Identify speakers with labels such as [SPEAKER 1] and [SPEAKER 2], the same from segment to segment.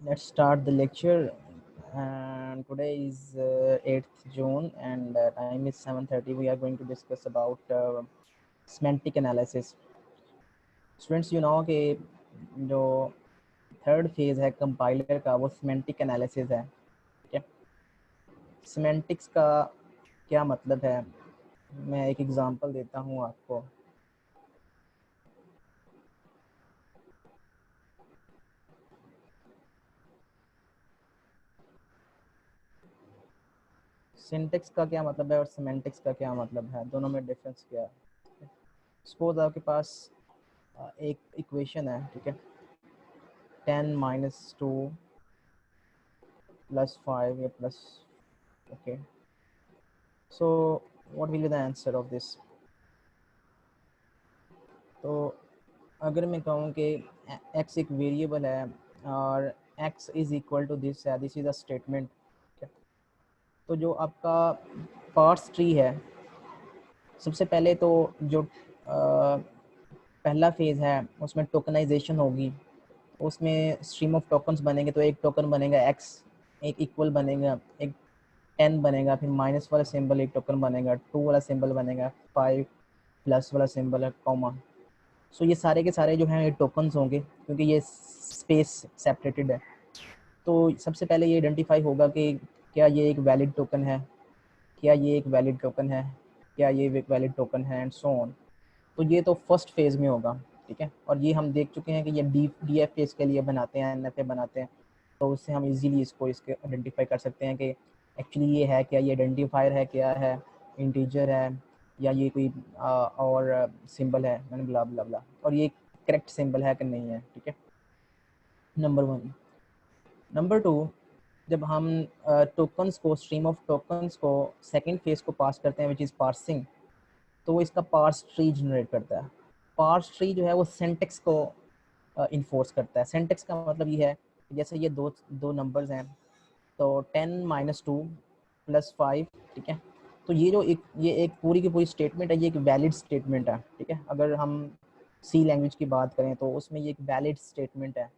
[SPEAKER 1] Let's start the lecture. And today is 8th June, and time is 7:30. We are going to discuss about semantic analysis. Students, you know कि जो third phase है compiler का वो semantic analysis है. ठीक है. Semantics का क्या मतलब है? मैं एक एग्जांपल देता हूँ आपको. सिंटेक्स का क्या मतलब है और सेमेंटिक्स का क्या मतलब है, दोनों में डिफरेंस क्या है? सपोज आपके पास एक इक्वेशन है, ठीक है, 10 minus 2 plus 5 या plus, okay, so what will be the answer of this? तो अगर मैं कहूँ कि x एक वेरिएबल है और x is equal to this है, दिस इज अ स्टेटमेंट, तो जो आपका पार्स ट्री है, सबसे पहले तो जो पहला फेज है उसमें टोकनाइजेशन होगी, उसमें स्ट्रीम ऑफ टोकन्स बनेंगे, तो एक टोकन बनेगा x, एक इक्वल बनेगा, एक 10 बनेगा, फिर माइनस वाला सिंबल एक टोकन बनेगा, 2 वाला सिंबल बनेगा, 5 प्लस वाला सिंबल है, कॉमा. सो ये सारे के सारे जो हैं ये टोकन्स होंगे क्योंकि ये स्पेस सेपरेटेड है. तो सबसे पहले ये आइडेंटिफाई होगा कि क्या ये एक वैलिड टोकन है, क्या ये एक वैलिड टोकन है, क्या ये एक वैलिड टोकन है, एंड सो ऑन. तो ये तो फर्स्ट फेज़ में होगा, ठीक है. और ये हम देख चुके हैं कि ये डी एफ फेज़ के लिए बनाते हैं, एन एफ ए बनाते हैं, तो उससे हम इजीली इसको इसके आइडेंटिफाई कर सकते हैं कि एक्चुअली ये है क्या, ये आइडेंटिफायर है, क्या है, इंटीजर है, या ये कोई और सिंबल है, मैंने ब्ला ब्ला ब्ला, और ये करेक्ट सिंबल है कि नहीं है, ठीक है. नंबर 1. नंबर 2, जब हम टोकन्स को, स्ट्रीम ऑफ टोकन्स को सेकेंड फेज़ को पास करते हैं विच इज़ पार्सिंग, तो वो इसका पार्स ट्री जनरेट करता है. पार्स ट्री जो है वो सिंटेक्स को इन्फोर्स करता है. सिंटेक्स का मतलब ये है कि जैसे ये दो दो नंबर्स हैं, तो 10 माइनस 2 प्लस 5, ठीक है. तो ये एक पूरी की पूरी स्टेटमेंट है, ये एक वैलिड स्टेटमेंट है, ठीक है. अगर हम सी लैंग्वेज की बात करें तो उसमें ये एक वैलिड स्टेटमेंट है,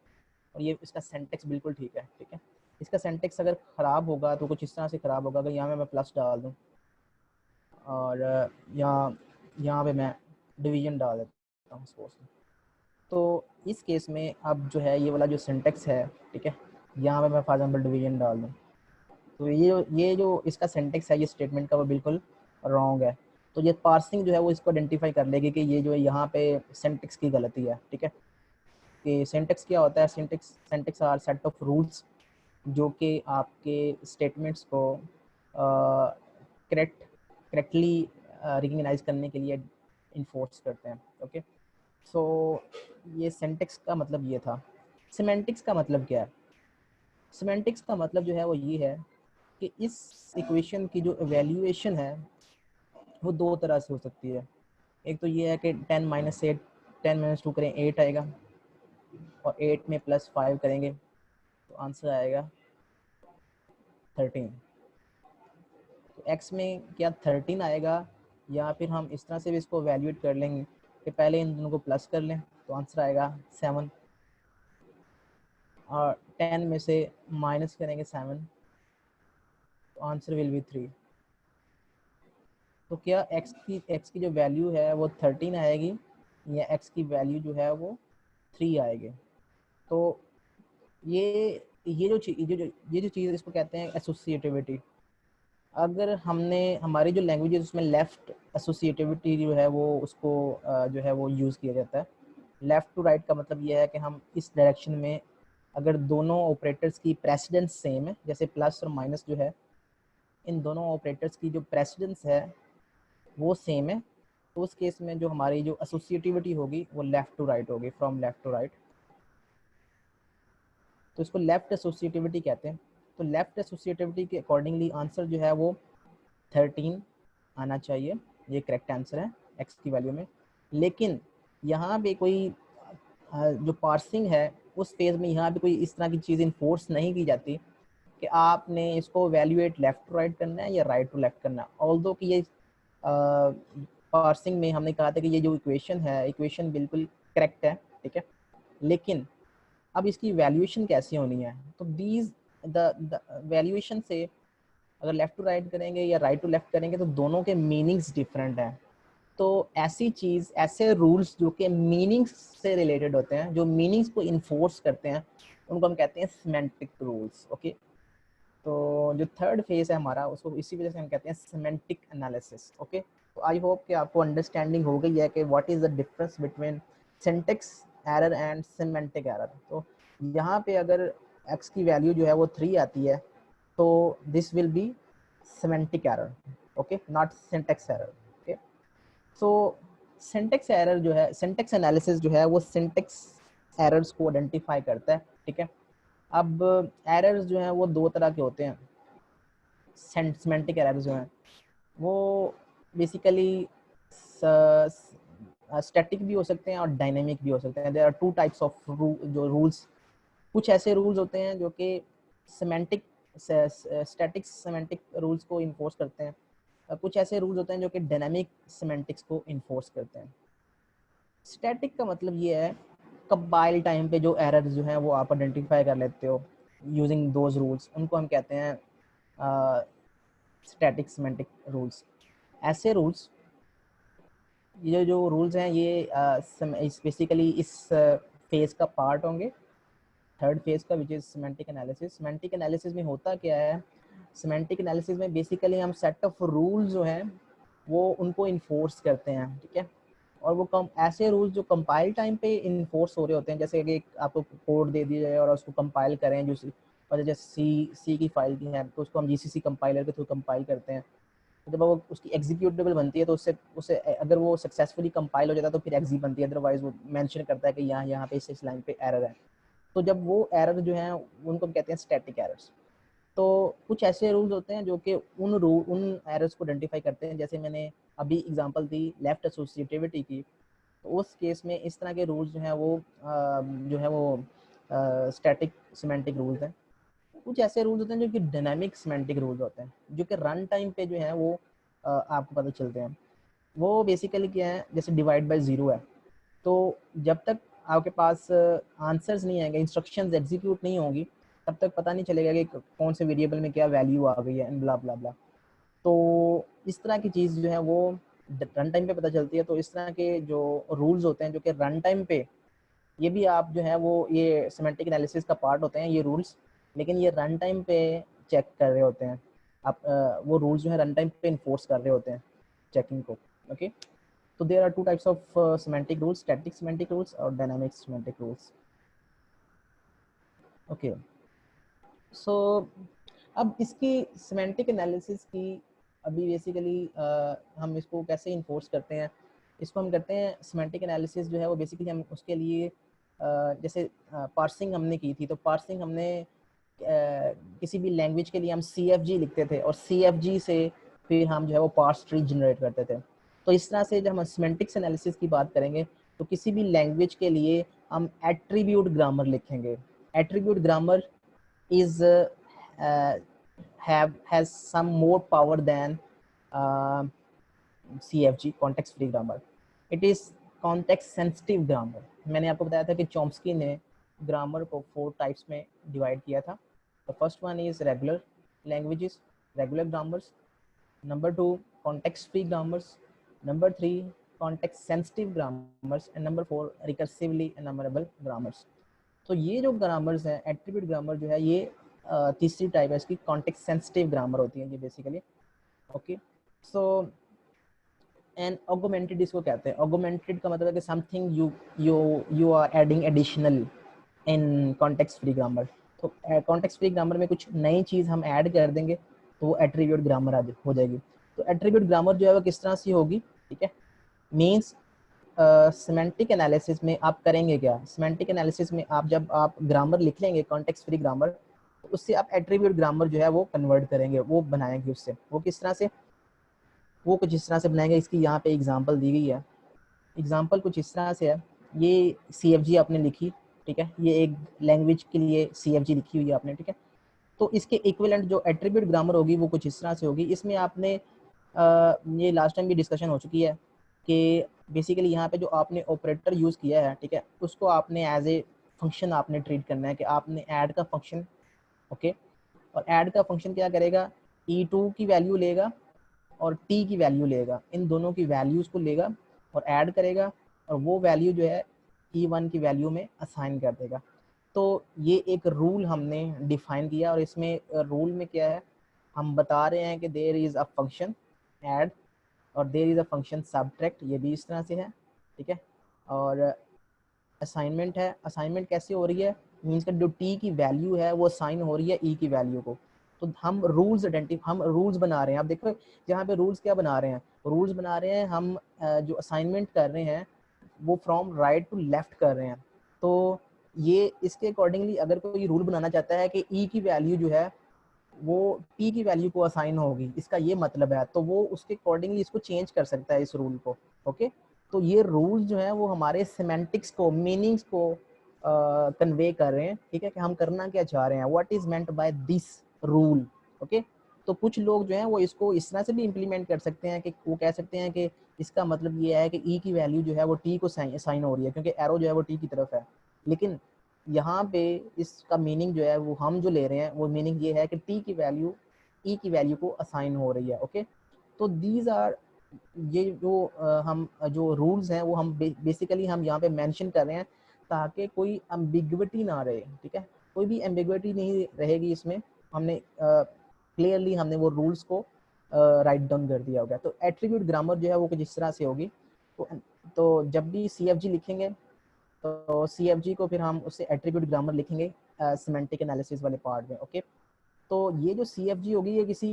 [SPEAKER 1] और ये इसका सेंटेक्स बिल्कुल ठीक है, ठीक है. इसका सेंटेक्स अगर ख़राब होगा तो कुछ इस तरह से ख़राब होगा, अगर यहाँ मैं प्लस डाल दूँ और यहाँ पे मैं डिवीजन डाल देता हूँ सपोज, तो इस केस में अब जो है ये वाला जो सिंटेक्स है, ठीक है, यहाँ पे मैं फॉर एग्जाम्पल डिवीजन डाल दूँ, तो ये जो इसका सिंटेक्स है ये स्टेटमेंट का वो बिल्कुल रॉन्ग है. तो ये पार्सिंग जो है वो इसको आइडेंटिफाई कर लेगी कि ये जो है यहाँ पे सिंटेक्स की गलती है, ठीक है. कि सिंटेक्स क्या होता है? Syntax are set of rules जो कि आपके स्टेटमेंट्स को करेक्टली रिकग्नाइज करने के लिए इन्फोर्स करते हैं, ओके. सो ये सिंटेक्स का मतलब ये था. सिमेंटिक्स का मतलब क्या है? सिमेंटिक्स का मतलब जो है वो ये है कि इस इक्वेशन की जो एवेल्यूएशन है वो दो तरह से हो सकती है. एक तो ये है कि 10 माइनस 8, 10 माइनस 2 करें 8 आएगा, और 8 में प्लस 5 करेंगे तो आंसर आएगा 13. तो x में क्या 13 आएगा, या फिर हम इस तरह से भी इसको वैल्यूएट कर लेंगे कि पहले इन दोनों को प्लस कर लें तो आंसर आएगा 7, और 10 में से माइनस करेंगे 7 तो आंसर विल बी 3. तो क्या x की जो वैल्यू है वो 13 आएगी, या x की वैल्यू जो है वो 3 आएगी? तो ये ये जो चीज़ ये जो चीज़ इसको कहते हैं एसोसिएटिविटी. अगर हमने हमारी जो लैंग्वेज है उसमें लेफ़्ट एसोसिएटिविटी जो है वो उसको जो है वो यूज़ किया जाता है. लेफ़्ट टू राइट का मतलब ये है कि हम इस डायरेक्शन में अगर दोनों ऑपरेटर्स की प्रेसिडेंस सेम है, जैसे प्लस और माइनस जो है, इन दोनों ऑपरेटर्स की जो प्रेसिडेंस है वो सेम है, तो उस केस में जो हमारी जो एसोसिएटिविटी होगी वो लेफ़्ट टू राइट होगी, फ्रॉम लेफ़्ट टू राइट. तो इसको लेफ़्ट एसोसिएटिविटी कहते हैं. तो लेफ़्ट एसोसिएटिविटी के अकॉर्डिंगली आंसर जो है वो 13 आना चाहिए, ये करेक्ट आंसर है x की वैल्यू में. लेकिन यहाँ पे कोई जो पार्सिंग है उस फेज़ में यहाँ पे कोई इस तरह की चीज़ इन्फोर्स नहीं की जाती कि आपने इसको वैल्यूएट लेफ़्ट टू राइट करना है या राइट टू लेफ़्ट करना है. ऑल्दो कि ये पार्सिंग में हमने कहा था कि ये जो इक्वेशन है, इक्वेशन बिल्कुल करेक्ट है, ठीक है. लेकिन अब इसकी वैल्यूएशन कैसी होनी है, तो दीज द वैल्यूएशन से अगर लेफ्ट टू राइट करेंगे या राइट टू लेफ्ट करेंगे तो दोनों के मीनिंग्स डिफरेंट हैं। तो ऐसी चीज़, ऐसे रूल्स जो कि मीनिंग्स से रिलेटेड होते हैं, जो मीनिंग्स को इन्फोर्स करते हैं, उनको हम कहते हैं सिमेंटिक रूल्स। ओके, तो जो थर्ड फेज है हमारा, उसको इसी वजह से हम कहते हैं सिमेंटिक एनालिसिस। ओके, तो आई होप कि आपको अंडरस्टैंडिंग हो गई है कि what is the difference between syntax error and semantic error. तो यहाँ पे अगर x की वैल्यू जो है वो 3 आती है तो this will be semantic error, okay, not syntax error. Okay, so syntax error जो है, सिंटेक्स एनालिसिस जो है वो सिंटेक्स एरर्स को आइडेंटिफाई करता है। ठीक है, अब एरर्स जो हैं वो दो तरह के होते हैं। सेमेंटिक एरर्स जो हैं वो बेसिकली स्टैटिक भी हो सकते हैं और डायनेमिक भी हो सकते हैं। There are two types of जो रूल्स। कुछ ऐसे रूल्स होते हैं जो कि सिमेंटिक स्टैटिक सिमेंटिक रूल्स को इन्फोर्स करते हैं, कुछ ऐसे रूल्स होते हैं जो कि डायनेमिक सिमेंटिक्स को इन्फोर्स करते हैं। स्टैटिक का मतलब ये है कंपाइल टाइम पे जो एरर्स जो हैं वो आप आइडेंटिफाई कर लेते हो यूजिंग दोज रूल्स, उनको हम कहते हैं स्टैटिक सिमेंटिक रूल्स। ऐसे रूल्स, ये जो रूल्स हैं ये बेसिकली इस फेज का पार्ट होंगे, थर्ड फेज का, which is semantic analysis. Semantic analysis में होता क्या है, सिमेंटिक एनालिसिस में बेसिकली हम सेट ऑफ रूल्स जो हैं वो उनको इन्फोर्स करते हैं। ठीक है, और वो कम ऐसे रूल्स जो कंपाइल टाइम पे इन्फोर्स हो रहे होते हैं, जैसे कि आपको कोड दे दिया जाए और उसको कंपाइल करें, जो और जैसे सी की फाइल की है तो उसको हम जीसीसी कंपाइलर के थ्रू कंपाइल करते हैं। तो जब वो उसकी एग्जीक्यूटेबल बनती है तो उससे उससे अगर वो सक्सेसफुली कंपाइल हो जाता है तो फिर एग्जी बनती है, अदरवाइज वो मेंशन करता है कि यहाँ पे इस लाइन पे एरर है। तो जब वो एरर जो है उनको कहते हैं स्टैटिक एरर्स। तो कुछ ऐसे रूल्स होते हैं जो कि उन एरर्स को आइडेंटिफाई करते हैं, जैसे मैंने अभी एग्जांपल दी लेफ्ट एसोसिएटिविटी की, तो उस केस में इस तरह के रूल्स जो हैं वो स्टैटिक सिमेंटिक रूल्स हैं। कुछ ऐसे रूल्स होते हैं जो कि डायनामिक सिमेंटिक रूल्स होते हैं, जो कि रन टाइम पे जो है वो आपको पता चलते हैं। वो बेसिकली क्या है, जैसे डिवाइड बाय ज़ीरो है, तो जब तक आपके पास आंसर्स नहीं आएंगे, इंस्ट्रक्शंस एग्जीक्यूट नहीं होंगी, तब तक पता नहीं चलेगा कि कौन से वेरिएबल में क्या वैल्यू आ गई है एंड ब्ला ब्ला ब्ला। तो इस तरह की चीज़ जो है वो रन टाइम पे पता चलती है। तो इस तरह के जो रूल्स होते हैं जो कि रन टाइम पे, ये भी आप जो है वो ये सिमेंटिक एनालिसिस का पार्ट होते हैं ये रूल्स, लेकिन ये रन टाइम पे चेक कर रहे होते हैं। आप वो रूल्स जो है रन टाइम पे इन्फोर्स कर रहे होते हैं चेकिंग को। Okay, so there are two types of semantic rules, static semantic rules और dynamic semantic rules. Okay, so अब इसकी semantic analysis की अभी बेसिकली हम इसको कैसे इन्फोर्स करते हैं, इसको हम करते हैं semantic analysis जो है वो बेसिकली हम उसके लिए जैसे पार्सिंग हमने की थी, तो पार्सिंग हमने किसी भी लैंग्वेज के लिए हम CFG लिखते थे और CFG से फिर हम जो है वो पार्स ट्री जनरेट करते थे। तो इस तरह से जब हम सिमेंटिक्स एनालिसिस की बात करेंगे तो किसी भी लैंग्वेज के लिए हम एट्रीब्यूट ग्रामर लिखेंगे। Attribute grammar is has some more power than CFG, context free grammar. It is context sensitive grammar. मैंने आपको बताया था कि चॉम्स्की ने ग्रामर को 4 टाइप्स में डिवाइड किया था। The first one is regular languages, regular grammars. Number 2, context free grammars. Number 3, context sensitive grammars. And number 4, recursively enumerable grammars. तो ये जो ग्रामर्स हैं, एट्रीब्यूट ग्रामर जो है ये तीसरी टाइप है इसकी, कॉन्टेक्स्ट सेंसिटिव ग्रामर होती है ये basically. Okay, so and augmented इसको कहते हैं। ऑगमेंटेड का मतलब है कि something you you you are adding additional in context free grammar. तो कॉन्टेक्स्ट फ्री ग्रामर में कुछ नई चीज़ हम ऐड कर देंगे तो वो एट्रीब्यूट ग्रामर हो जाएगी। तो एट्रीब्यूट ग्रामर जो है वो किस तरह से होगी, ठीक है, मीन्स सिमेंटिक एनालिसिस में आप करेंगे क्या, सिमेंटिक एनालिसिस में आप जब आप ग्रामर लिख लेंगे कॉन्टेक्स्ट फ्री ग्रामर, तो उससे आप एट्रीब्यूट ग्रामर जो है वो कन्वर्ट करेंगे, वो बनाएंगे उससे। वो किस तरह से, वो कुछ इस तरह से बनाएंगे। इसकी यहाँ पे एग्जांपल दी गई है। एग्जांपल कुछ इस तरह से है, ये CFG आपने लिखी, ठीक है, ये एक लैंग्वेज के लिए CFG लिखी हुई है आपने, ठीक है। तो इसके इक्विवेलेंट जो एट्रीब्यूट ग्रामर होगी वो कुछ इस तरह से होगी। इसमें आपने ये लास्ट टाइम भी डिस्कशन हो चुकी है कि बेसिकली यहाँ पे जो आपने ऑपरेटर यूज़ किया है, ठीक है, उसको आपने एज ए फंक्शन आपने ट्रीट करना है कि आपने ऐड का फंक्शन, ओके, और ऐड का फंक्शन क्या करेगा, e2 की वैल्यू लेगा और t की वैल्यू लेगा, इन दोनों की वैल्यूज को लेगा और ऐड करेगा और वो वैल्यू जो है e1 की वैल्यू में असाइन कर देगा। तो ये एक रूल हमने डिफाइन किया और इसमें रूल में क्या है, हम बता रहे हैं कि there is a function add और there is a function subtract, ये भी इस तरह से है, ठीक है। और असाइनमेंट है, असाइनमेंट कैसे हो रही है, मीन्स का जो टी की वैल्यू है वो असाइन हो रही है ई की वैल्यू को। तो हम रूल्स बना रहे हैं। आप देखो यहाँ पे रूल्स क्या बना रहे हैं, रूल्स बना रहे हैं हम जो असाइनमेंट कर रहे हैं वो फ्रॉम राइट टू लेफ्ट कर रहे हैं। तो ये इसके अकॉर्डिंगली अगर कोई रूल बनाना चाहता है कि ई की वैल्यू जो है वो टी की वैल्यू को असाइन होगी, इसका ये मतलब है, तो वो उसके अकॉर्डिंगली इसको चेंज कर सकता है इस रूल को, ओके। तो ये रूल्स जो है वो हमारे सिमेंटिक्स को, मीनिंग्स को कन्वे कर रहे हैं, ठीक है, कि हम करना क्या चाह रहे हैं, what is meant by this rule, okay. तो कुछ लोग जो है वो इसको इस तरह से भी इम्प्लीमेंट कर सकते हैं कि वो कह सकते हैं कि इसका मतलब ये है कि ई की वैल्यू जो है वो टी को साइन हो रही है क्योंकि एरो जो है वो टी की तरफ है। लेकिन यहाँ पे इसका मीनिंग जो है वो हम जो ले रहे हैं वो मीनिंग ये है कि टी की वैल्यू ई की वैल्यू को असाइन हो रही है, ओके। तो दीज आर, ये जो हम जो रूल्स हैं वो हम बेसिकली हम यहाँ पे मेंशन कर रहे हैं ताकि कोई एम्बिग्विटी ना रहे, ठीक है, कोई भी एम्बिग्विटी नहीं रहेगी इसमें। हमने क्लियरली हमने वो रूल्स को राइट डाउन कर दिया होगा। तो एट्रीब्यूट ग्रामर जो है वो कुछ इस तरह से होगी। तो जब भी CFG लिखेंगे तो CFG को फिर हम उससे एट्रीब्यूट ग्रामर लिखेंगे सिमेंटिक एनालिसिस वाले पार्ट में, ओके। तो ये जो CFG होगी ये किसी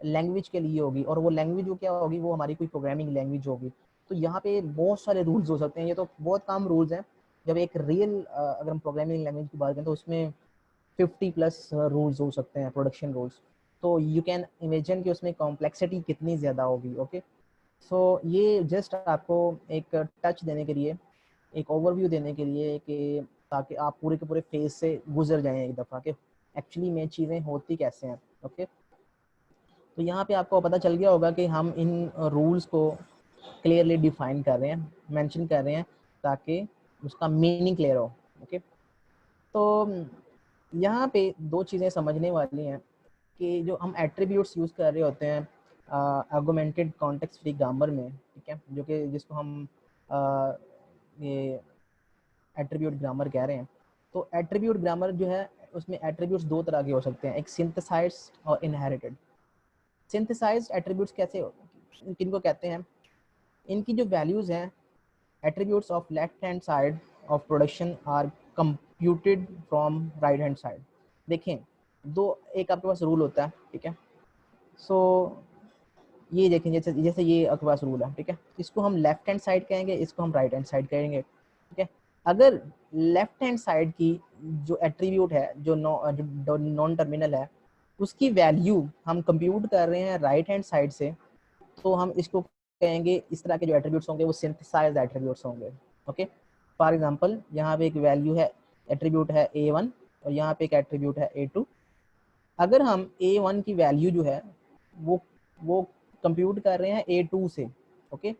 [SPEAKER 1] लैंग्वेज के लिए होगी और वो लैंग्वेज जो क्या होगी वो हमारी कोई प्रोग्रामिंग लैंग्वेज होगी। तो यहाँ पे बहुत सारे रूल्स हो सकते हैं, ये तो बहुत कम रूल्स हैं। जब एक रियल अगर हम प्रोग्रामिंग लैंग्वेज की बात करें तो उसमें 50+ रूल्स हो सकते हैं, प्रोडक्शन रूल्स। तो यू कैन इमेजिन कि उसमें कॉम्प्लेक्सिटी कितनी ज़्यादा होगी, ओके। सो ये जस्ट आपको एक टच देने के लिए, एक ओवरव्यू देने के लिए कि ताकि आप पूरे के पूरे फेज से गुजर जाएं एक दफ़ा कि एक्चुअली में चीज़ें होती कैसे हैं, ओके। तो यहाँ पे आपको पता चल गया होगा कि हम इन रूल्स को क्लियरली डिफाइन कर रहे हैं, मेंशन कर रहे हैं ताकि उसका मीनिंग क्लियर हो, ओके। तो यहाँ पे दो चीज़ें समझने वाली हैं कि जो हम एट्रीब्यूट्स यूज़ कर रहे होते हैं आर्गुमेंटेड कॉन्टेक्स्ट फ्री ग्रामर में, ठीक है, जो कि जिसको हम ये एट्रीब्यूट ग्रामर कह रहे हैं। तो एट्रीब्यूट ग्रामर जो है उसमें एट्रीब्यूट्स दो तरह के हो सकते हैं, एक सिंथेसाइज्ड और इनहेरिटेड। सिंथेसाइज्ड एट्रीब्यूट्स कैसे किनको कहते हैं, इनकी जो वैल्यूज़ हैं attributes of left hand side of production are computed from right hand side. देखें दो, एक आपके पास रूल होता है, ठीक है। सो ये देखें जैसे जैसे ये आपके पास रूल है, ठीक है, इसको हम लेफ्ट हैंड साइड कहेंगे, इसको हम राइट हैंड साइड कहेंगे, ठीक है। अगर लेफ्ट हैंड साइड की जो एट्रीब्यूट है जो नॉन टर्मिनल है उसकी वैल्यू हम कंप्यूट कर रहे हैं राइट हैंड साइड से, तो हम इसको कहेंगे, इस तरह के जो एट्रीब्यूट्स होंगे वो सिंथेसाइज्ड एट्रीब्यूट्स होंगे, ओके। फॉर एग्जांपल यहाँ पे एक वैल्यू है, एट्रीब्यूट है A1 और यहाँ पे एक एट्रीब्यूट है A2। अगर हम A1 की वैल्यू जो है वो कंप्यूट कर रहे हैं A2 से, ओके,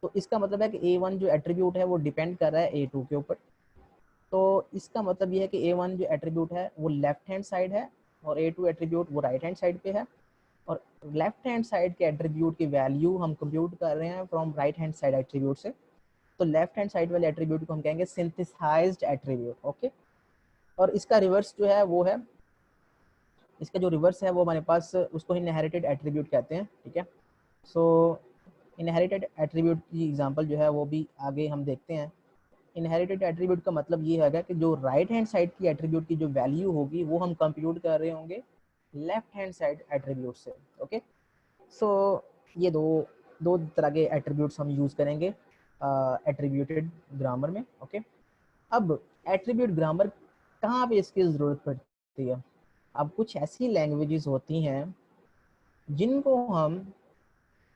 [SPEAKER 1] तो इसका मतलब है कि A1 जो एट्रीब्यूट है वो डिपेंड कर रहा है A2 के ऊपर। तो इसका मतलब ये है कि A1 जो एट्रीब्यूट है वो लेफ्ट हैंड साइड है और A2 एट्रीब्यूट वो राइट हैंड साइड पे है। और लेफ्ट हैंड साइड के एट्रीब्यूट की वैल्यू हम कंप्यूट कर रहे हैं from right hand side attribute से। तो लेफ्ट हैंड साइड वाले एट्रीब्यूट को हम कहेंगे सिंथेसाइज्ड एट्रीब्यूट, ओके। और इसका रिवर्स जो है वो है, इसका जो रिवर्स है वो हमारे पास उसको इनहेरिटेड एट्रीब्यूट कहते हैं, ठीक है। सो इनहेरिटेड एट्रीब्यूट की एग्जांपल जो है वो भी आगे हम देखते हैं। इनहेरिटेड एट्रीब्यूट का मतलब ये है कि जो राइट हैंड साइड की एट्रीब्यूट की जो वैल्यू होगी वो हम कंप्यूट कर रहे होंगे लेफ्ट हैंड साइड एट्रीब्यूट से, ओके। सो ये दो दो तरह के एट्रीब्यूट्स हम यूज़ करेंगे एट्रीब्यूटेड ग्रामर में, ओके। अब एट्रीब्यूट ग्रामर कहाँ पे इसकी ज़रूरत पड़ती है, अब कुछ ऐसी लैंग्वेजेस होती हैं जिनको हम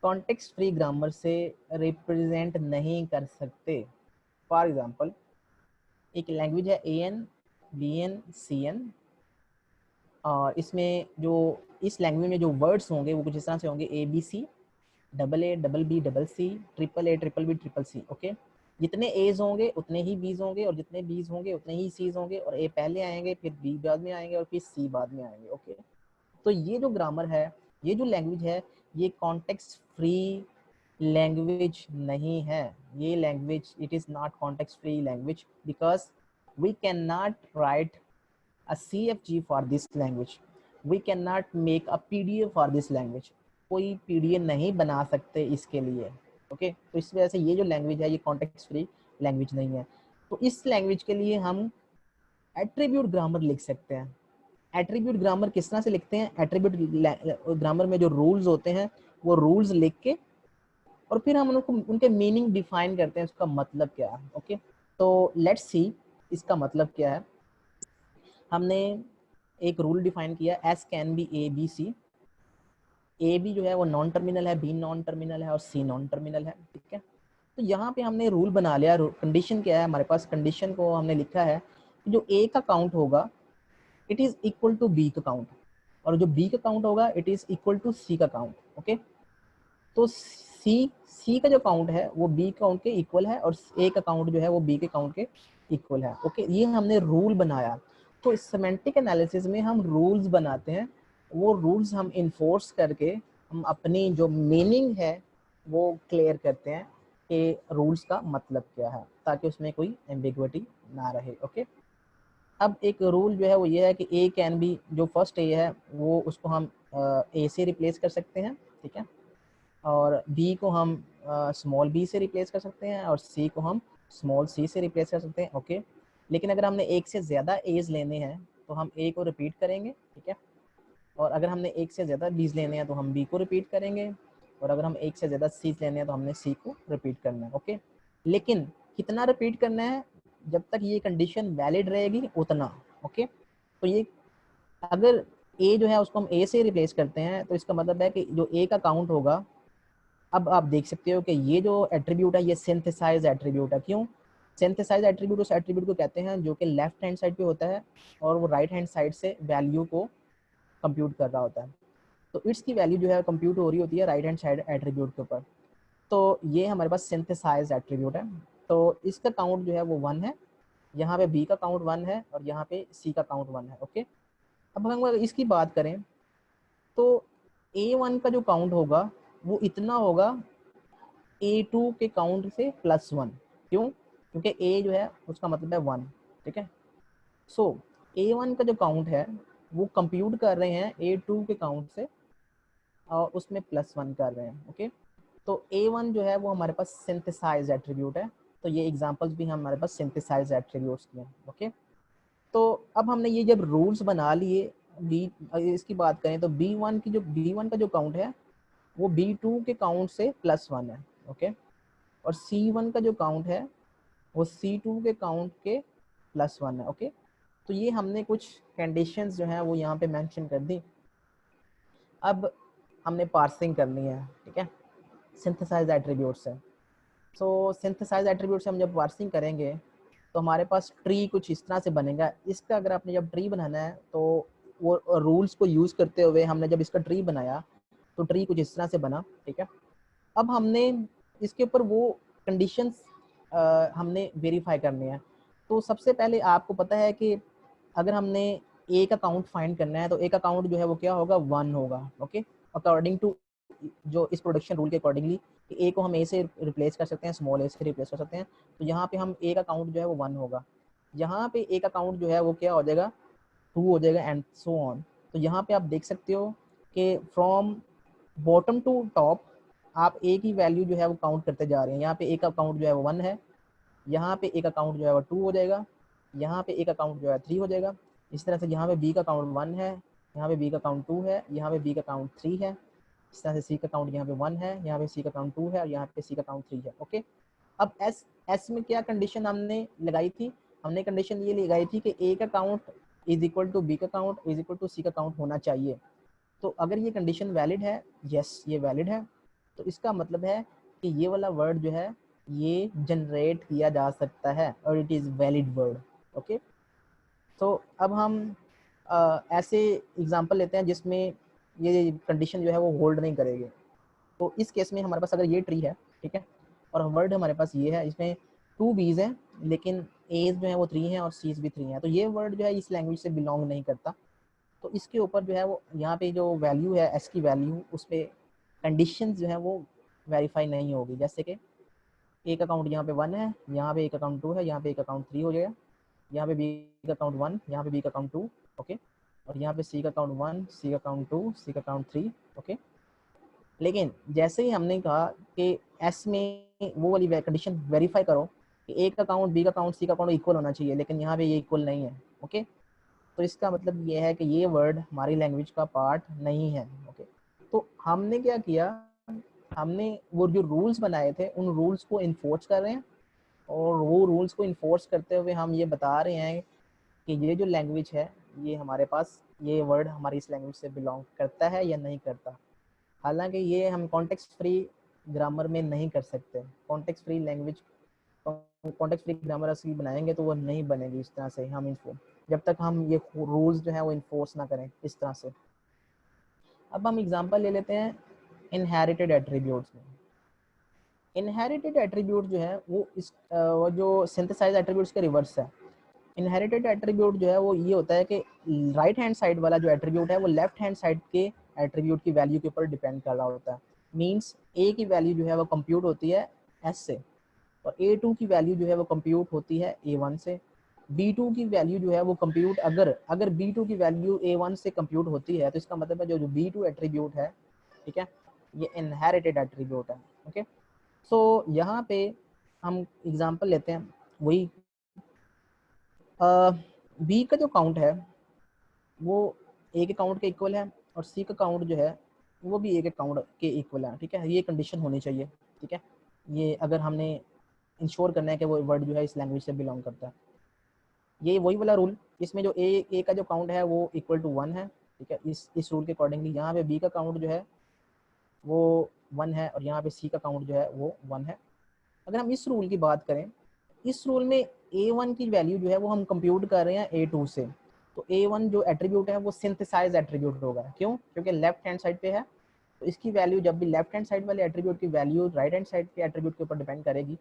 [SPEAKER 1] कॉन्टेक्स्ट फ्री ग्रामर से रिप्रेजेंट नहीं कर सकते। फॉर एग्जांपल एक लैंग्वेज है AN BN CN और इसमें जो इस लैंग्वेज में जो वर्ड्स होंगे वो कुछ इस तरह से होंगे ABC AA BBC CCC, okay. जितने एज होंगे उतने ही बीज होंगे, और जितने बीज होंगे उतने ही सीज होंगे, और ए पहले आएंगे, फिर बी बाद में आएंगे, और फिर सी बाद में आएंगे। ओके, तो ये जो ग्रामर है, ये जो लैंग्वेज है, ये कॉन्टेक्स्ट फ्री लैंग्वेज नहीं है। ये language, it is not context free language, because we can not write a CFG for this language. We cannot make a PDF for this language. कोई PDF नहीं बना सकते इसके लिए। ओके, तो इस वजह से ये जो लैंग्वेज है ये कॉन्टेक्स्ट फ्री लैंग्वेज नहीं है। तो इस लैंग्वेज के लिए हम एट्रीब्यूट ग्रामर लिख सकते हैं। एट्रीब्यूट ग्रामर किस तरह से लिखते हैं? एट्रीब्यूट ग्रामर में जो रूल्स होते हैं वो रूल्स लिख के, और फिर हम उनको उनके मीनिंग डिफाइन करते हैं, उसका मतलब क्या है। ओके, तो लेट्स सी इसका मतलब क्या है। हमने एक रूल डिफाइन किया, S can be A B C. A B जो है वो नॉन टर्मिनल है, बी नॉन टर्मिनल है, और सी नॉन टर्मिनल है। ठीक है, तो यहाँ पे हमने रूल बना लिया। कंडीशन क्या है हमारे पास? कंडीशन को हमने लिखा है कि जो ए का काउंट होगा it is equal to B का काउंट, और जो बी का काउंट होगा it is equal to C का काउंट। ओके, तो सी का जो काउंट है वो बी काउंट के इक्वल है, और ए का काउंट जो है वो बी के काउंट के इक्वल है। ओके, ये हमने रूल बनाया। तो सेमेंटिक एनालिसिस में हम रूल्स बनाते हैं, वो रूल्स हम इन्फोर्स करके हम अपनी जो मीनिंग है वो क्लियर करते हैं कि रूल्स का मतलब क्या है, ताकि उसमें कोई एम्बिग्विटी ना रहे। ओके, अब एक रूल जो है वो ये है कि ए कैन बी, जो फर्स्ट ए है वो उसको हम ए से रिप्लेस कर सकते हैं। ठीक है, और बी को हम स्मॉल बी से रिप्लेस कर सकते हैं, और सी को हम स्मॉल सी से रिप्लेस कर सकते हैं। ओके, लेकिन अगर हमने एक से ज़्यादा एज लेने हैं तो हम ए को रिपीट करेंगे। ठीक है, और अगर हमने एक से ज़्यादा बीज लेने हैं तो हम बी को रिपीट करेंगे, और अगर हम एक से ज़्यादा सीज लेने हैं तो हमने सी को रिपीट करना है। ओके, लेकिन कितना रिपीट करना है? जब तक ये कंडीशन वैलिड रहेगी उतना। ओके, तो ये अगर ए जो है उसको हम ए से रिप्लेस करते हैं तो इसका मतलब है कि जो ए का काउंट होगा, अब आप देख सकते हो कि ये जो एट्रीब्यूट है ये सिंथेसाइज एट्रीब्यूट है। क्यों? सिंथेसाइज एट्रीब्यूट उस एट्रीब्यूट को कहते हैं जो कि लेफ्ट हैंड साइड पे होता है और वो राइट हैंड साइड से वैल्यू को कंप्यूट कर रहा होता है। तो इट्स की वैल्यू जो है कंप्यूट हो रही होती है राइट हैंड साइड एट्रीब्यूट के ऊपर। तो ये हमारे पास सिंथेसाइज एट्रीब्यूट है। तो इसका काउंट जो है वो 1 है, यहाँ पे बी का काउंट 1 है, और यहाँ पे सी का काउंट 1 है। ओके, अब हम अगर इसकी बात करें तो A1 का जो काउंट होगा वो इतना होगा A2 के काउंट से +1। क्यों? क्योंकि A जो है उसका मतलब है 1। ठीक है, सो A1 का जो काउंट है वो कंप्यूट कर रहे हैं A2 के काउंट से, और उसमें +1 कर रहे हैं। ओके, तो A1 जो है वो हमारे पास सिंथेसाइज एट्रीब्यूट है। तो ये एग्जांपल्स भी हमारे पास सिंथेसाइज एट्रीब्यूट्स के हैं। ओके, तो अब हमने ये जब रूल्स बना लिए, बी इसकी बात करें तो B1 का जो काउंट है वो B2 के काउंट से +1 है। ओके, और C1 का जो काउंट है वो C2 के काउंट के +1 है। ओके, तो ये हमने कुछ कंडीशंस जो है वो यहाँ पे मेंशन कर दी। अब हमने पार्सिंग करनी है। ठीक है, सिंथेसाइज एट्रीब्यूट से। सो सिंथेसाइज एट्रीब्यूट से हम जब पार्सिंग करेंगे तो हमारे पास ट्री कुछ इस तरह से बनेगा। इसका अगर आपने जब ट्री बनाना है तो वो रूल्स को यूज़ करते हुए हमने जब इसका ट्री बनाया तो ट्री कुछ इस तरह से बना। ठीक है, अब हमने इसके ऊपर वो कंडीशंस हमने वेरीफाई करने हैं। तो सबसे पहले आपको पता है कि अगर हमने ए का काउंट फाइंड करना है तो ए का काउंट जो है वो क्या होगा? 1 होगा। ओके, अकॉर्डिंग टू जो इस प्रोडक्शन रूल के अकॉर्डिंगली ए को हम ए से रिप्लेस कर सकते हैं, स्मॉल ए से रिप्लेस कर सकते हैं। तो यहाँ पे हम ए का काउंट जो है वो 1 होगा। यहाँ पे ए का काउंट जो है वो क्या हो जाएगा? 2 हो जाएगा, एंड सो ऑन। तो यहाँ पे आप देख सकते हो कि फ्रॉम बॉटम टू टॉप आप ए की वैल्यू जो है वो काउंट करते जा रहे हैं। यहाँ पे ए का काउंट जो है वो 1 है, यहाँ पे ए का काउंट जो है वो 2 हो जाएगा, यहाँ पे ए का काउंट जो है 3 हो जाएगा। इस तरह से यहाँ पे बी का काउंट 1 है, यहाँ पे बी का काउंट 2 है, यहाँ पे बी का काउंट 3 है। इस तरह से सी का काउंट यहाँ पे 1 है, यहाँ पे सी का काउंट 2 है, और यहाँ पे सी का काउंट 3 है। ओके, अब एस में क्या कंडीशन हमने लगाई थी? हमने कंडीशन ये लगाई थी कि ए का count is equal to B का count is equal to C का काउंट होना चाहिए। तो अगर ये कंडीशन वैलिड है, यस ये वैलिड है, तो इसका मतलब है कि ये वाला वर्ड जो है ये जनरेट किया जा सकता है और it is valid word. Okay, तो अब हम ऐसे एग्जांपल लेते हैं जिसमें ये कंडीशन जो है वो होल्ड नहीं करेगी। तो इस केस में हमारे पास अगर ये ट्री है, ठीक है, और वर्ड हमारे पास ये है, इसमें 2 बीज हैं लेकिन एज जो है वो 3 है और सीज भी 3 है, तो ये वर्ड जो है इस लैंग्वेज से बिलोंग नहीं करता। तो इसके ऊपर जो है वो यहाँ पे जो वैल्यू है एस की वैल्यू, उस पर कंडीशन जो है वो वेरीफाई नहीं होगी। जैसे कि एक अकाउंट यहाँ पे 1 है, यहाँ पे एक अकाउंट 2 है, यहाँ पे एक अकाउंट 3 हो जाएगा, यहाँ पे बी का अकाउंट 1, यहाँ पे बी का अकाउंट 2, ओके, और यहाँ पे सी का अकाउंट 1, सी का अकाउंट 2, सी का अकाउंट 3, ओके। लेकिन जैसे ही हमने कहा कि एस में वो वाली कंडीशन वेरीफाई करो कि ए का अकाउंट बी का अकाउंट सी का अकाउंट इक्वल होना चाहिए, लेकिन यहाँ पे ये इक्वल नहीं है, ओके, तो इसका मतलब ये है कि ये वर्ड हमारी लैंग्वेज का पार्ट नहीं है, ओके। तो हमने क्या किया, हमने वो जो रूल्स बनाए थे उन रूल्स को इन्फोर्स कर रहे हैं, और वो रूल्स को इन्फोर्स करते हुए हम ये बता रहे हैं कि ये जो लैंग्वेज है ये हमारे पास, ये वर्ड हमारी इस लैंग्वेज से बिलोंग करता है या नहीं करता। हालांकि ये हम कॉन्टेक्स्ट फ्री ग्रामर में नहीं कर सकते। Context free language, context free grammar असली बनाएंगे तो वो नहीं बनेगी इस तरह से, हम इनको जब तक हम ये रूल्स जो है वो इन्फोर्स ना करें इस तरह से। अब हम एग्जांपल ले लेते हैं इनहेरिटेड एट्रीब्यूट्स में। इनहेरिटेड एट्रीब्यूट जो है वो इस वो जो सिंथेसाइज एट्रीब्यूट्स के रिवर्स है। इनहेरिटेड एट्रीब्यूट जो है वो ये होता है कि राइट हैंड साइड वाला जो एट्रीब्यूट है वो लेफ्ट हैंड साइड के एट्रीब्यूट की वैल्यू के ऊपर डिपेंड कर रहा होता है। मींस ए की वैल्यू जो है वो कंप्यूट होती है एस से, और A2 की वैल्यू जो है वो कंप्यूट होती है A1 से। B2 की वैल्यू जो है वो कंप्यूट, अगर B2 की वैल्यू A1 से कंप्यूट होती है तो इसका मतलब है जो B2 एट्रीब्यूट है, ठीक है, ये इनहेरिटेड एट्रीब्यूट है, ओके। सो यहाँ पे हम एग्जांपल लेते हैं, वही बी का जो काउंट है वो ए के काउंट के इक्वल है, और सी का काउंट जो है वो भी ए के काउंट के इक्वल है, ठीक है, ये कंडीशन होनी चाहिए, ठीक है। ये अगर हमने इंश्योर करना है कि वो वर्ड जो है इस लैंग्वेज से बिलोंग करता है। ये वही वाला रूल, इसमें जो ए का जो काउंट है वो इक्वल टू 1 है, ठीक है। इस रूल के अकॉर्डिंगली यहाँ पे बी का काउंट जो है वो 1 है, और यहाँ पे सी का काउंट जो है वो 1 है। अगर हम इस रूल की बात करें, इस रूल में A1 की वैल्यू जो है वो हम कंप्यूट कर रहे हैं A2 से, तो A1 जो एट्रीब्यूट है वो सिंथेसाइज एट्रीब्यूट होगा। क्यों? क्योंकि लेफ्ट हैंड साइड पे है, तो इसकी वैल्यू जब भी लेफ्ट हैंड साइड वाले एट्रीब्यूट की वैल्यू राइट हैंड साइड के एट्रीब्यूट के ऊपर डिपेंड करेगी,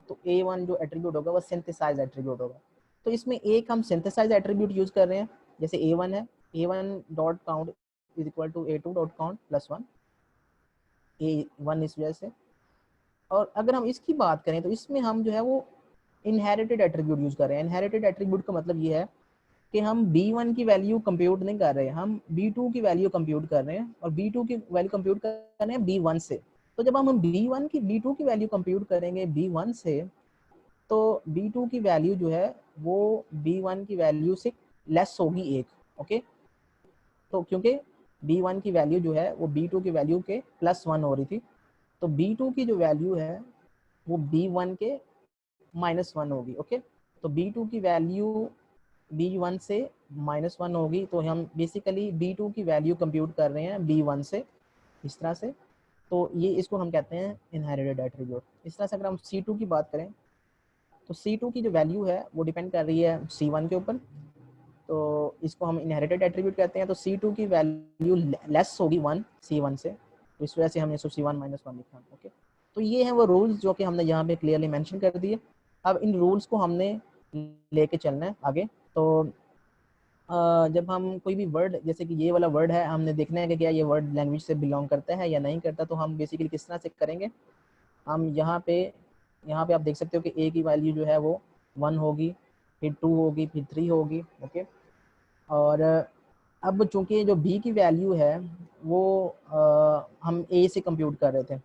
[SPEAKER 1] तो A1 जो एट्रीब्यूट होगा वो सिंथेसाइज एट्रीब्यूट होगा। तो इसमें एक हम सिंथेसाइज एट्रीब्यूट यूज कर रहे हैं, जैसे A1 है, A1 dot count is equal to A2 dot count plus 1, A1 इस वजह से। और अगर हम इसकी बात करें तो इसमें हम जो है वो इनहेरिटेड एट्रीब्यूट यूज कर रहे हैं। इनहेरिटेड एट्रीब्यूट का मतलब ये है कि हम B1 की वैल्यू कंप्यूट नहीं कर रहे हैं, हम B2 की वैल्यू कंप्यूट कर रहे हैं, और B2 की वैल्यू कंप्यूट कर रहे हैं B1 से। तो जब हम B2 की वैल्यू कंप्यूट करेंगे B1 से, तो B2 की वैल्यू जो है वो B1 की वैल्यू से लेस होगी 1, ओके। तो क्योंकि B1 की वैल्यू जो है वो B2 की वैल्यू के +1 हो रही थी, तो B2 की जो वैल्यू है वो B1 के -1 होगी, ओके। तो B2 की वैल्यू B1 से -1 होगी, तो हम बेसिकली B2 की वैल्यू कंप्यूट कर रहे हैं B1 से, इस तरह से। तो ये इसको हम कहते हैं इनहेरिटेड एट्रीब्यूट। इस तरह से अगर हम C2 की बात करें, तो C2 की जो वैल्यू है वो डिपेंड कर रही है C1 के ऊपर, तो इसको हम इनहेरिटेड एट्रीब्यूट कहते हैं। तो C2 की वैल्यू लेस होगी 1 C1 से, तो इस वजह से हमने C1 -1 लिखा, ओके। तो ये हैं वो रूल्स जो कि हमने यहाँ पे क्लियरली मेंशन कर दिए। अब इन रूल्स को हमने लेके चलना है आगे। तो जब हम कोई भी वर्ड, जैसे कि ये वाला वर्ड है, हमने देखना है कि क्या ये वर्ड लैंग्वेज से बिलोंग करता है या नहीं करता, तो हम बेसिकली किस तरह से करेंगे। हम यहाँ पे आप देख सकते हो कि ए की वैल्यू जो है वो 1 होगी, फिर 2 होगी, फिर 3 होगी, ओके। और अब चूंकि जो बी की वैल्यू है वो हम ए से कंप्यूट कर रहे थे,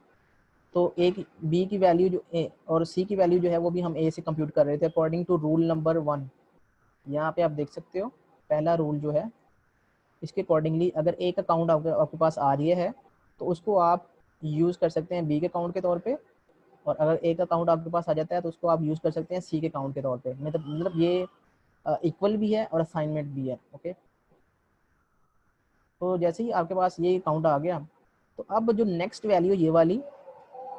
[SPEAKER 1] तो ए की बी की वैल्यू जो ए और सी की वैल्यू जो है वो भी हम ए से कंप्यूट कर रहे थे अकॉर्डिंग टू रूल नंबर 1। यहाँ पे आप देख सकते हो पहला रूल जो है, इसके अकॉर्डिंगली अगर ए का काउंट आपके पास आ रही है तो उसको आप यूज़ कर सकते हैं बी के काउंट के तौर पे, और अगर ए का काउंट आपके पास आ जाता है तो उसको आप यूज़ कर सकते हैं सी के काउंट के तौर पे। मतलब ये इक्वल भी है और असाइनमेंट भी है, ओके। तो जैसे ही आपके पास ये काउंट आ गया, तो अब जो नेक्स्ट वैल्यू ये वाली,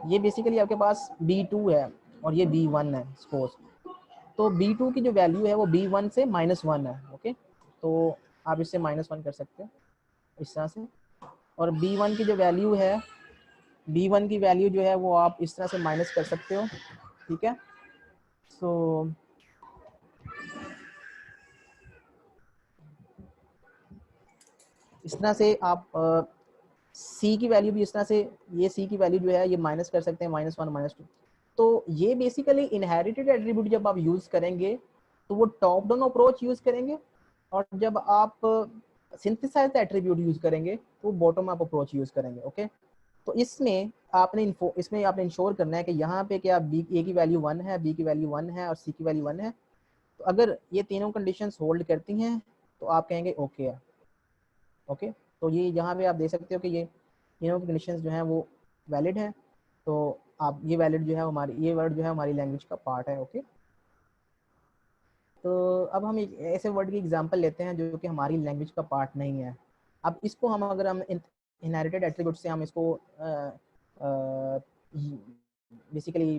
[SPEAKER 1] ये बेसिकली आपके पास B2 है और ये B1 है सपोज। तो B2 की जो वैल्यू है वो B1 से -1 है, ओके। तो आप इससे -1 कर सकते हो इस तरह से। और B1 की जो वैल्यू है, B1 की वैल्यू जो है वो आप इस तरह से माइनस कर सकते हो, ठीक है। सो इस तरह से आप सी की वैल्यू भी इस तरह से, ये सी की वैल्यू जो है ये माइनस कर सकते हैं, -1 -2। तो ये बेसिकली इनहेरिटेड एट्रीब्यूट जब आप यूज करेंगे तो वो टॉप डाउन अप्रोच यूज करेंगे, और जब आप सिंथेसाइज्ड एट्रीब्यूट यूज करेंगे तो बॉटम अप अप्रोच यूज करेंगे। ओके, तो इसमें आपने इंश्योर करना है कि यहाँ पे क्या बी ए की वैल्यू 1 है, बी की वैल्यू 1 है और सी की वैल्यू 1 है। तो अगर ये तीनों कंडीशंस होल्ड करती हैं तो आप कहेंगे ओके है। ओके, तो ये यहाँ पे आप देख सकते हो कि ये तीनों की कंडीशंस जो हैं वो वैलिड है। तो आप ये वैलिड जो है हमारी, ये वर्ड जो है हमारी लैंग्वेज का पार्ट है। ओके, तो अब हम एक ऐसे वर्ड की एग्जांपल लेते हैं जो कि हमारी लैंग्वेज का पार्ट नहीं है। अब इसको हम अगर हम इनहेरिटेड एट्रीब्यूट से हम इसको बेसिकली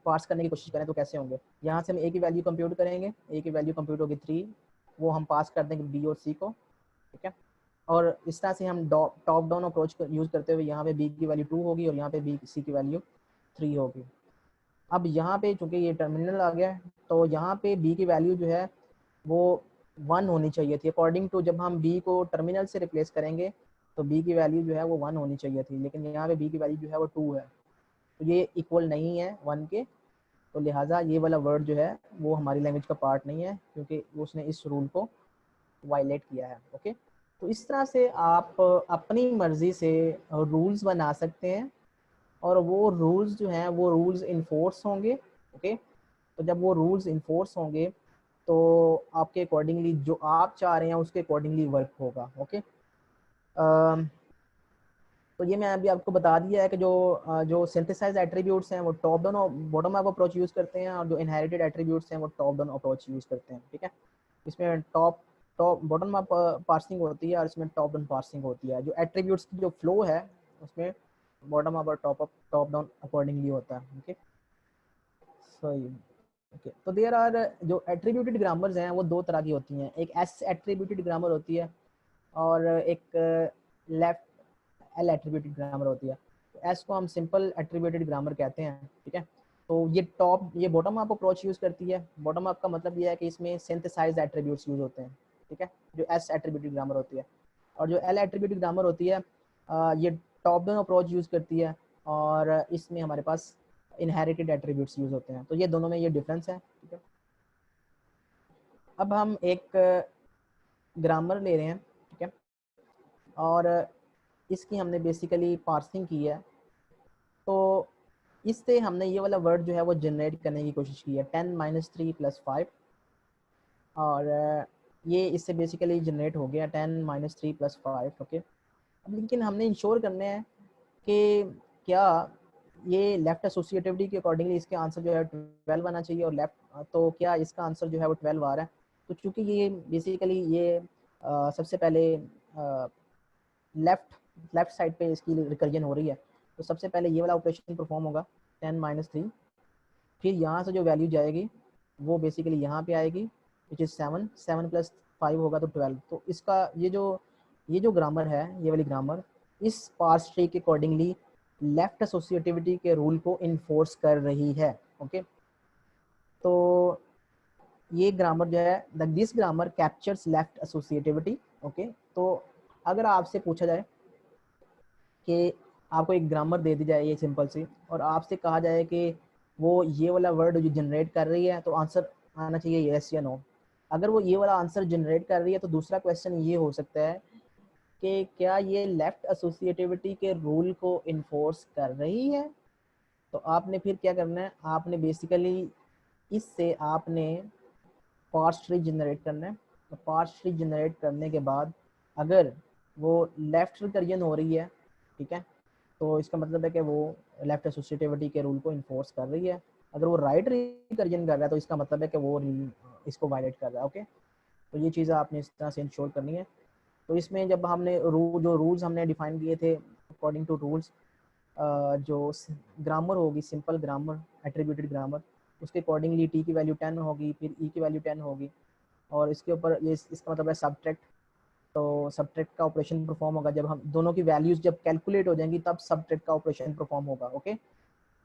[SPEAKER 1] पार्स करने की कोशिश करें तो कैसे होंगे। यहाँ से हम ए की वैल्यू कंप्यूट करेंगे, ए की वैल्यू कंप्यूट होगी 3, वो हम पास कर देंगे बी और सी को। ठीक है, और इस तरह से हम टॉप डाउन अप्रोच यूज करते हुए यहाँ पे बी की वैल्यू 2 होगी और यहाँ पे बी सी की वैल्यू 3 होगी। अब यहाँ पे चूंकि ये टर्मिनल आ गया है तो यहाँ पे बी की वैल्यू जो है वो 1 होनी चाहिए थी अकॉर्डिंग टू, जब हम बी को टर्मिनल से रिप्लेस करेंगे तो बी की वैल्यू जो है वो 1 होनी चाहिए थी, लेकिन यहाँ पे बी की वैल्यू जो है वो 2 है, तो ये इक्वल नहीं है 1 के। तो लिहाजा ये वाला वर्ड जो है वो हमारी लैंग्वेज का पार्ट नहीं है क्योंकि उसने इस रूल को वायलेट किया है। ओके, तो इस तरह से आप अपनी मर्जी से रूल्स बना सकते हैं और वो रूल्स जो हैं वो रूल्स इन्फोर्स होंगे। ओके, तो जब वो रूल्स इन्फोर्स होंगे तो आपके अकॉर्डिंगली जो आप चाह रहे हैं उसके अकॉर्डिंगली वर्क होगा। ओके, तो ये मैं अभी आपको बता दिया है कि जो सिंथेसाइज एट्रीब्यूट्स हैं वो टॉप डाउन और बॉटम अप अप्रोच यूज़ करते हैं, और जो इनहेरिटेड एट्रीब्यूट्स हैं वो टॉप डाउन अप्रोच यूज़ करते हैं। ठीक है, इसमें top top bottom up parsing होती है और इसमें टॉप डाउन पार्सिंग होती है। जो एट्रीब्यूट्स की जो फ्लो है उसमें बॉटम अप और टॉप डाउन अकॉर्डिंगली होता है। ओके, सही। ओके, तो देयर आर जो एट्रीब्यूटेड ग्रामर्स हैं वो दो तरह की होती हैं, एक एस एट्रीब्यूटेड ग्रामर होती है और एक लेफ्ट एल एट्रीब्यूटेड ग्रामर होती है। तो एस को हम सिंपल एट्रीब्यूटेड ग्रामर कहते हैं। ठीक है, तो ये बॉटम अप अप्रोच यूज करती है। बॉटम अप का मतलब ये है कि इसमें सिंथेसाइज्ड एट्रीब्यूट्स यूज होते हैं। ठीक है, जो एस एट्रीब्यूटेड ग्रामर होती है, और जो एल एट्रीब्यूटेड ग्रामर होती है ये टॉप डाउन अप्रोच यूज करती है और इसमें हमारे पास इनहेरिटेड एट्रीब्यूट्स यूज होते हैं। तो ये दोनों में ये डिफरेंस है। ठीक है, अब हम एक ग्रामर ले रहे हैं। ठीक है, और इसकी हमने बेसिकली पार्सिंग की है। तो इससे हमने ये वाला वर्ड जो है वो जनरेट करने की कोशिश की है, 10 - 3 + 5, और ये इससे बेसिकली जनरेट हो गया 10 - 3 + 5। ओके, अब लेकिन हमने इंश्योर करने हैं कि क्या ये लेफ्ट एसोसिएटिविटी के अकॉर्डिंगली इसके आंसर जो है 12 आना चाहिए, और लेफ्ट तो क्या इसका आंसर जो है वो 12 आ रहा है। तो चूंकि ये बेसिकली ये सबसे पहले लेफ्ट लेफ्ट साइड पे इसकी रिकर्जन हो रही है, तो सबसे पहले ये वाला ऑपरेशन परफॉर्म होगा 10 - 3, फिर यहाँ से जो वैल्यू जाएगी वो बेसिकली यहाँ पे आएगी विच इज़ 7, 7 + 5 होगा तो 12। तो इसका ये जो ग्रामर है, ये वाली ग्रामर इस पार्स ट्री के अकॉर्डिंगली लेफ्ट एसोसिएटिविटी के रूल को इन्फोर्स कर रही है। ओके, तो ये ग्रामर जो है this grammar captures left associativity. Okay, तो अगर आपसे पूछा जाए कि आपको एक ग्रामर दे दी जाए ये सिंपल सी, और आपसे कहा जाए कि वो ये वाला वर्ड जो जनरेट कर रही है तो आंसर आना चाहिए यस या नो। अगर वो ये वाला आंसर जनरेट कर रही है तो दूसरा क्वेश्चन ये हो सकता है कि क्या ये लेफ्ट एसोसिएटिविटी के रूल को इन्फोर्स कर रही है। तो आपने फिर क्या करना है, आपने बेसिकली इससे आपने पार्स ट्री जनरेट करना है। तो पार्स ट्री जनरेट करने के बाद अगर वो लेफ्ट रिकर्जन हो रही है, ठीक है, तो इसका मतलब है कि वो लेफ्ट एसोसिएटिविटी के रूल को इन्फोर्स कर रही है। अगर वो राइट रिकर्जन कर रहा है तो इसका मतलब है कि वो इसको वायलेट कर रहा है। ओके, तो ये चीज़ें आपने इस तरह से इंश्योर करनी है। तो इसमें जब हमने जो रूल्स हमने डिफाइन किए थे अकॉर्डिंग टू रूल्स, जो ग्रामर होगी सिंपल ग्रामर एट्रीब्यूटेड ग्रामर, उसके अकॉर्डिंगली टी की वैल्यू 10 होगी, फिर ई की वैल्यू 10 होगी, और इसके ऊपर ये इसका मतलब है सब्ट्रैक्ट। तो सब्ट्रैक्ट का ऑपरेशन परफॉर्म होगा जब हम दोनों की वैल्यूज जब कैलकुलेट हो जाएंगी तब सब्ट्रैक्ट का ऑपरेशन परफॉर्म होगा। ओके,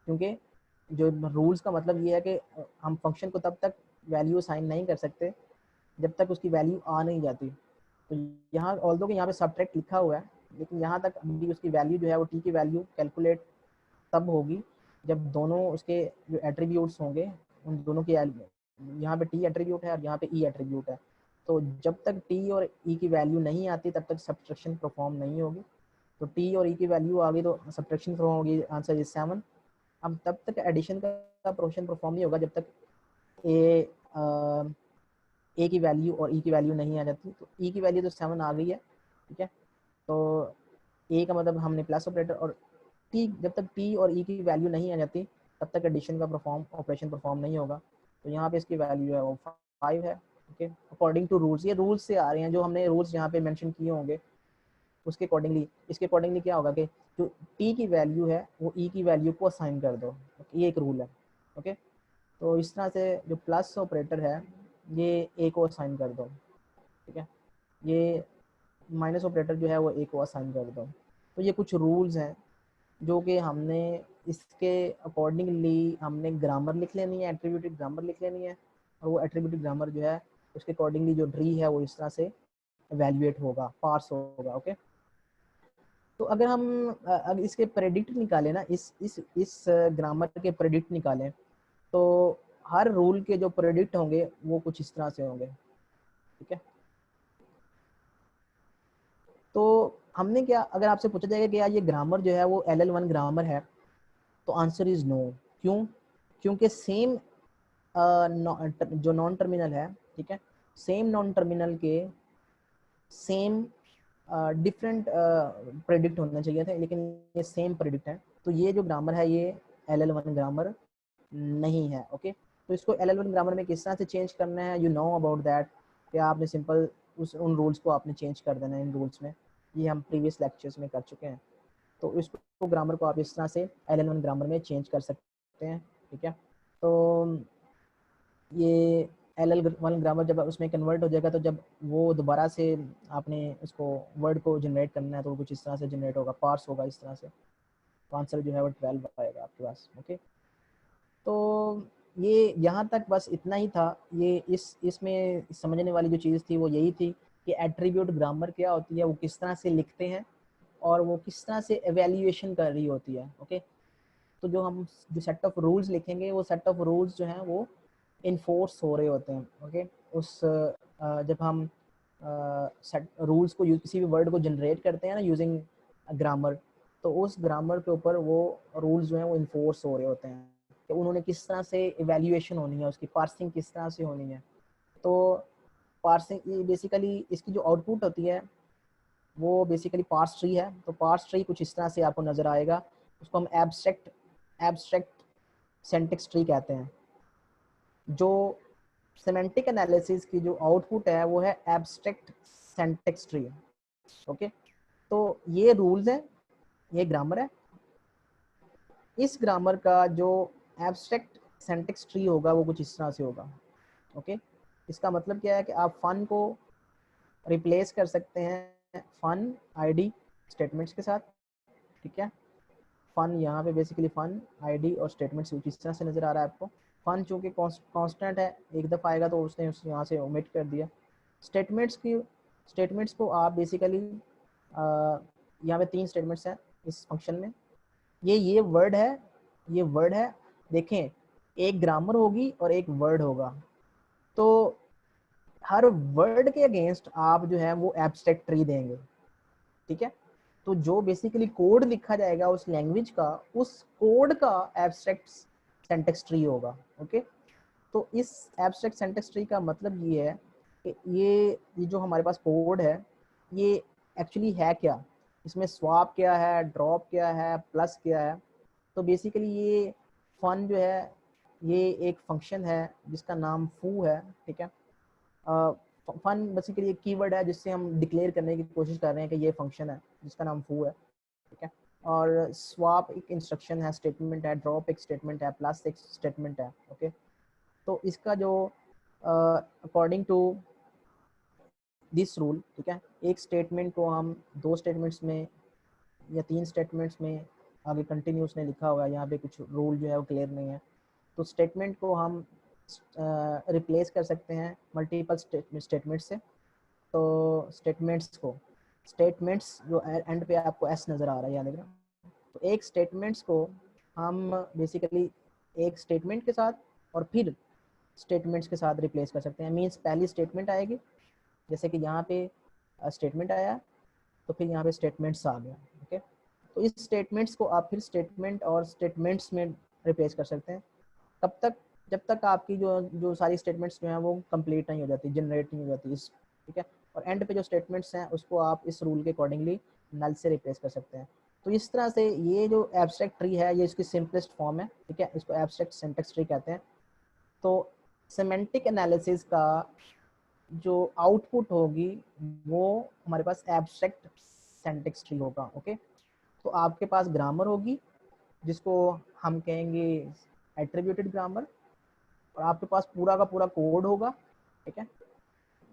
[SPEAKER 1] क्योंकि जो रूल्स का मतलब ये है कि हम फंक्शन को तब तक वैल्यू असाइन नहीं कर सकते जब तक उसकी वैल्यू आ नहीं जाती। तो यहाँ ऑल्दो कि यहाँ पे सब्ट्रैक्ट लिखा हुआ है, लेकिन यहाँ तक अभी उसकी वैल्यू जो है वो टी की वैल्यू कैलकुलेट तब होगी जब दोनों उसके जो एट्रीब्यूट्स होंगे उन दोनों की, यहाँ पे टी एट्रीब्यूट है और यहाँ पे ई एट्रीब्यूट है, तो जब तक टी और ई की वैल्यू नहीं आती तब तक सब्ट्रैक्शन परफॉर्म नहीं होगी। तो टी और ई की वैल्यू आ गई तो सब्ट्रैक्शन परफॉर्म होगी, आंसर इज 7। अब तब तक एडिशन का प्रोशन परफॉर्म नहीं होगा जब तक ए की वैल्यू और ई की वैल्यू नहीं आ जाती। तो ई की वैल्यू तो 7 आ गई है, ठीक है। तो ए का मतलब हमने प्लस ऑपरेटर, और टी, जब तक टी और ई की वैल्यू नहीं आ जाती तब तक एडिशन का ऑपरेशन परफॉर्म नहीं होगा। तो यहाँ पे इसकी वैल्यू है वो 5 है, ओके, अकॉर्डिंग टू रूल्स। ये रूल्स से आ रहे हैं, जो हमने रूल्स यहाँ पे मेंशन किए होंगे उसके अकॉर्डिंगली, इसके अकॉर्डिंगली क्या होगा कि जो टी की वैल्यू है वो ई की वैल्यू को असाइन कर दो, ये एक रूल है, ओके। तो इस तरह से जो प्लस ऑपरेटर है ये ए को असाइन कर दो, ठीक है। ये माइनस ऑपरेटर जो है वो ए को असाइन कर दो। तो ये कुछ रूल्स हैं जो कि हमने इसके अकॉर्डिंगली हमने ग्रामर लिख लेनी है, एट्रीब्यूटेड ग्रामर लिख लेनी है, और वो एट्रीब्यूटेड ग्रामर जो है उसके अकॉर्डिंगली जो ट्री है वो इस तरह से एवेल्युएट होगा, पार्स होगा, ओके। तो अगर हम अब इसके प्रेडिक्ट निकालें ना, इस ग्रामर के प्रेडिक्ट निकालें, तो हर रूल के जो प्रेडिक्ट होंगे वो कुछ इस तरह से होंगे, ठीक है। तो हमने क्या, अगर आपसे पूछा जाएगा कि यार ये ग्रामर जो है वो LL1 ग्रामर है, तो आंसर इज नो। क्यों? क्योंकि सेम जो नॉन टर्मिनल है, ठीक है, सेम नॉन टर्मिनल के सेम डिफरेंट प्रेडिक्ट होने चाहिए थे, लेकिन ये सेम प्रेडिक्ट है। तो ये जो ग्रामर है ये LL1 ग्रामर नहीं है, ओके। तो इसको LL1 ग्रामर में किस तरह से चेंज करना है, यू नो अबाउट दैट, कि आपने सिंपल उन रूल्स को आपने चेंज कर देना है इन रूल्स में, ये हम प्रीवियस लेक्चर्स में कर चुके हैं। तो इसको ग्रामर को आप इस तरह से LL1 ग्रामर में चेंज कर सकते हैं, ठीक है। तो ये LL1 ग्रामर जब उसमें कन्वर्ट हो जाएगा, तो जब वो दोबारा से आपने उसको वर्ड को जनरेट करना है तो कुछ इस तरह से जनरेट होगा, पार्स होगा इस तरह से। तो आंसर जो है वो 12 आएगा आपके पास, ओके। तो ये यहाँ तक बस इतना ही था। ये इसमें समझने वाली जो चीज़ थी वो यही थी कि एट्रीब्यूट ग्रामर क्या होती है, वो किस तरह से लिखते हैं, और वो किस तरह से एवेल्युएशन कर रही होती है, ओके। तो जो सेट ऑफ रूल्स लिखेंगे वो सेट ऑफ रूल्स जो हैं वो इन्फोर्स हो रहे होते हैं, ओके। जब हम सेट रूल्स को किसी भी वर्ड को जनरेट करते हैं ना यूजिंग ग्रामर, तो उस ग्रामर के ऊपर वो रूल्स जो हैं वो इन्फोर्स हो रहे होते हैं कि उन्होंने किस तरह से इवेल्युएशन होनी है, उसकी पार्सिंग किस तरह से होनी है। तो पार्सिंग बेसिकली इसकी जो आउटपुट होती है वो बेसिकली पार्स ट्री है। तो पार्स ट्री कुछ इस तरह से आपको नज़र आएगा, उसको हम एब्स्ट्रैक्ट सिंटैक्स ट्री कहते हैं। जो सेमेंटिक एनालिसिस की जो आउटपुट है वो है एब्स्ट्रैक्ट सिंटैक्स ट्री, ओके। तो ये रूल्स है, ये ग्रामर है। इस ग्रामर का जो एब्स्ट्रैक्ट सिंटैक्स ट्री होगा वो कुछ इस तरह से होगा, ओके। इसका मतलब क्या है कि आप फन को रिप्लेस कर सकते हैं फन आईडी स्टेटमेंट्स के साथ, ठीक है। फन यहाँ पे बेसिकली फन आईडी और स्टेटमेंट्स किस तरह से नज़र आ रहा है आपको। फन चूँकि कांस्टेंट है, एक दफ़ा आएगा तो उसने यहाँ से ओमिट कर दिया। स्टेटमेंट्स को आप बेसिकली यहाँ पे 3 स्टेटमेंट्स हैं इस फंक्शन में। ये वर्ड है, देखें, एक ग्रामर होगी और एक वर्ड होगा। तो हर वर्ड के अगेंस्ट आप जो है वो एब्स्ट्रैक्ट ट्री देंगे, ठीक है। तो जो बेसिकली कोड लिखा जाएगा उस लैंग्वेज का, उस कोड का एब्स्ट्रैक्ट सिंटैक्स ट्री होगा, ओके। तो इस एब्स्ट्रैक्ट सिंटैक्स ट्री का मतलब ये है कि ये जो हमारे पास कोड है ये एक्चुअली है क्या, इसमें स्वैप क्या है, ड्रॉप क्या है, प्लस क्या है। तो बेसिकली ये फन जो है ये एक फंक्शन है जिसका नाम फू है, ठीक है। फन बेसिकली एक कीवर्ड है जिससे हम डिक्लेयर करने की कोशिश कर रहे हैं कि ये फंक्शन है जिसका नाम फू है, ठीक है। और स्वैप एक इंस्ट्रक्शन है, स्टेटमेंट है, ड्रॉप एक स्टेटमेंट है, प्लस एक स्टेटमेंट है, ओके। तो इसका जो अकॉर्डिंग टू दिस रूल, ठीक है, एक स्टेटमेंट को हम 2 स्टेटमेंट्स में या 3 स्टेटमेंट्स में आगे कंटिन्यूस नहीं लिखा हुआ है, यहाँ पे कुछ रूल जो है वो क्लियर नहीं है। तो स्टेटमेंट को हम रिप्लेस कर सकते हैं मल्टीपल स्टेटमेंट से। तो स्टेटमेंट्स जो एंड पे आपको एस नज़र आ रहा है, याद रखना। तो एक स्टेटमेंट्स को हम बेसिकली एक स्टेटमेंट के साथ और फिर स्टेटमेंट्स के साथ रिप्लेस कर सकते हैं। मीन्स पहली स्टेटमेंट आएगी, जैसे कि यहाँ पे स्टेटमेंट आया, तो फिर यहाँ पे स्टेटमेंट्स आ गया। ओके, तो इस स्टेटमेंट्स को आप फिर स्टेटमेंट और स्टेटमेंट्स में रिप्लेस कर सकते हैं। कब तक? जब तक आपकी जो जो सारी स्टेटमेंट्स जो हैं वो कंप्लीट नहीं हो जाती, जनरेट नहीं हो जाती इस, ठीक है। और एंड पे जो स्टेटमेंट्स हैं उसको आप इस रूल के अकॉर्डिंगली नल से रिप्लेस कर सकते हैं। तो इस तरह से ये जो एब्स्ट्रैक्ट ट्री है ये इसकी सिंपलेस्ट फॉर्म है, ठीक है। इसको एब्स्ट्रैक्ट सिंटैक्स ट्री कहते हैं। तो सेमेंटिक एनालिसिस का जो आउटपुट होगी वो हमारे पास एब्स्ट्रैक्ट सिंटैक्स ट्री होगा। ओके, तो आपके पास ग्रामर होगी जिसको हम कहेंगे एट्रीब्यूटेड ग्रामर, और आपके पास पूरा का पूरा कोड होगा, ठीक है।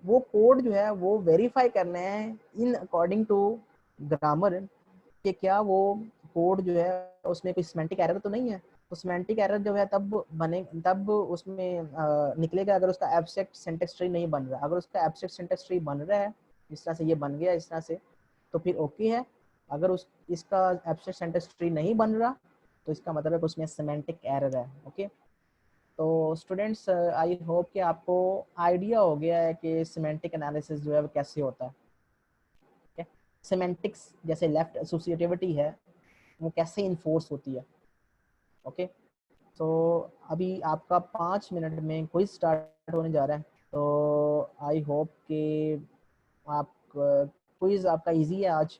[SPEAKER 1] वो कोड जो है वो वेरीफाई करने हैं इन अकॉर्डिंग टू ग्रामर कि क्या वो कोड जो है उसमें कोई सिमेंटिक एरर तो नहीं है। तो सिमेंटिक एरर जो है तब उसमें निकलेगा अगर उसका एब्स्ट्रैक्ट सिंटैक्स ट्री नहीं बन रहा। अगर उसका एब्स्ट्रैक्ट सिंटैक्स ट्री बन रहा है, इस तरह से ये बन गया इस तरह से, तो फिर ओके है। अगर इसका एब्स्ट्रैक्ट सिंटैक्स ट्री नहीं बन रहा तो इसका मतलब है कि उसमें सिमेंटिक एरर है। ओके, तो स्टूडेंट्स आई होप कि आपको आइडिया हो गया है कि सिमेंटिक एनालिसिस जो है वो कैसे होता है। सिमेंटिक्स जैसे लेफ्ट एसोसिएटिविटी है वो कैसे इन्फोर्स होती है। ओके, तो अभी आपका 5 मिनट में क्विज स्टार्ट होने जा रहा है। तो आई होप कि आप क्विज आपका इजी है आज।